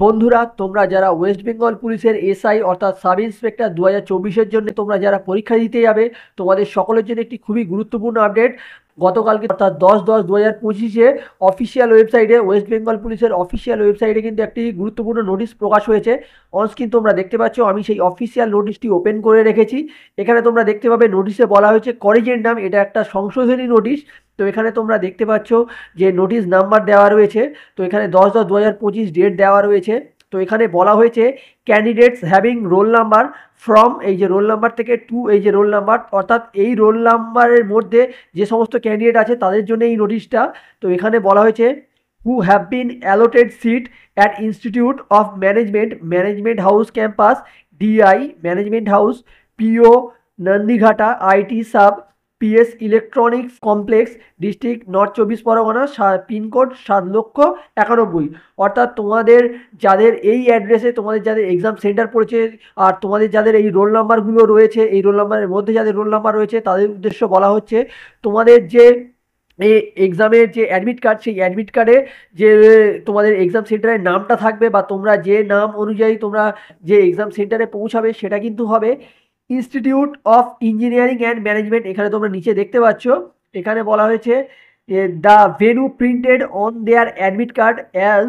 বন্ধুরা, তোমরা যারা ওয়েস্ট বেঙ্গল পুলিশের এসআই অর্থাৎ সাব ইন্সপেক্টর 2024-এর জন্য তোমরা যারা পরীক্ষা দিতে যাবে, তোমাদের সকলের জন্য একটি খুবই গুরুত্বপূর্ণ আপডেট। গতকালকে অর্থাৎ 10/10/2025-এ অফিসিয়াল ওয়েবসাইটে, ওয়েস্ট বেঙ্গল পুলিশের অফিসিয়াল ওয়েবসাইটে কিন্তু একটি গুরুত্বপূর্ণ নোটিশ প্রকাশ হয়েছে। অনস্ক্রিন তোমরা দেখতে পাচ্ছ, আমি সেই অফিসিয়াল নোটিশটি ওপেন করে রেখেছি। এখানে তোমরা দেখতে পাবে নোটিশে বলা হয়েছে করিজেন্ডাম, এটা একটা সংশোধনী নোটিশ। তো এখানে তোমরা দেখতে পাচ্ছ যে নোটিশ নাম্বার দেওয়া রয়েছে। তো এখানে 10/10/2025 ডেট দেওয়া রয়েছে। তো এখানে বলা হয়েছে candidates having roll number from, এই যে রোল নাম্বার থেকে টু, এই যে রোল নাম্বার, অর্থাৎ এই রোল নাম্বারের মধ্যে যে সমস্ত ক্যান্ডিডেট আছে তাদের জন্য এই নোটিশটা। তো এখানে বলা হয়েছে who have been allotted seat at institute of management, management house campus, DI management house, PO Nandighata, IT sub, PS electronics complex, district north 24 Pargana, pincode 7,91,000। অর্থাৎ তোমাদের যাদের এই অ্যাড্রেসে, তোমাদের যাদের এক্সাম সেন্টার পড়েছে, আর তোমাদের যাদের এই রোল নাম্বারগুলো রয়েছে, এই রোল নাম্বারের মধ্যে যাদের রোল নাম্বার রয়েছে তাদের উদ্দেশ্য বলা হচ্ছে, তোমাদের যে এই এক্সামের যে অ্যাডমিট কার্ড, সেই অ্যাডমিট কার্ডে যে তোমাদের এক্সাম সেন্টারের নামটা থাকবে, বা তোমরা যে নাম অনুযায়ী তোমরা যে এক্সাম সেন্টারে পৌঁছাবে সেটা কিন্তু হবে institute of engineering and management. এখানে তোমরা নিচে দেখতে পাচ্ছ, এখানে বলা হয়েছে the venue printed on their admit card as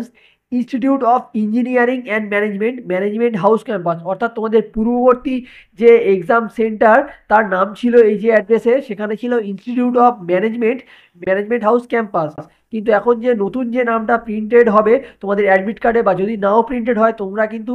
institute of engineering and management, management house campus. অর্থাৎ তোমাদের পূর্ববর্তী যে এক্সাম সেন্টার তার নাম ছিল, এই যে অ্যাড্রেসে সেখানে ছিল institute of management, management house campus. কিন্তু এখন যে নতুন যে নামটা প্রিন্টেড হবে তোমাদের অ্যাডমিট কার্ডে, বা যদি নাও প্রিন্টেড হয়, তোমরা কিন্তু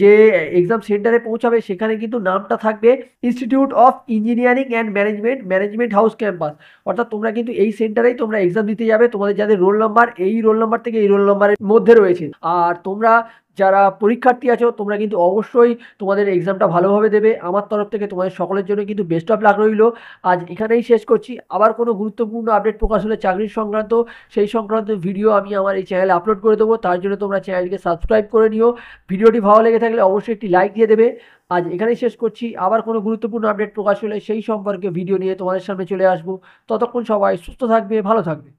যে এক্সাম সেন্টারে পৌঁছাবে সেখানে কিন্তু নামটা থাকবে institute of engineering and management, management house campus. অর্থাৎ তোমরা কিন্তু এই সেন্টারেই তোমরা এক্সাম দিতে যাবে, তোমাদের যাদের রোল নাম্বার এই রোল নাম্বার থেকে এই রোল নাম্বারের মধ্যে রয়েছে। আর তোমরা যারা পরীক্ষার্থী আছো, তোমরা কিন্তু অবশ্যই তোমাদের এক্সামটা ভালোভাবে দেবে। আমার তরফ থেকে তোমাদের সকলের জন্য কিন্তু বেস্ট অফ লাক রইল। আজ এখানেই শেষ করছি। আবার কোনো গুরুত্বপূর্ণ আপডেট প্রকাশ হলে চাকরির সংক্রান্ত, সেই সংক্রান্ত ভিডিও আমি আমার এই চ্যানেলে আপলোড করে দেবো। তার জন্য তোমরা চ্যানেলকে সাবস্ক্রাইব করে নিও। ভিডিওটি ভালো লেগে থাকলে অবশ্যই একটি লাইক দিয়ে দেবে। আজ এখানেই শেষ করছি। আবার কোনো গুরুত্বপূর্ণ আপডেট প্রকাশ হলে সেই সম্পর্কে ভিডিও নিয়ে তোমাদের সামনে চলে আসবো। ততক্ষণ সবাই সুস্থ থাকবে, ভালো থাকবে।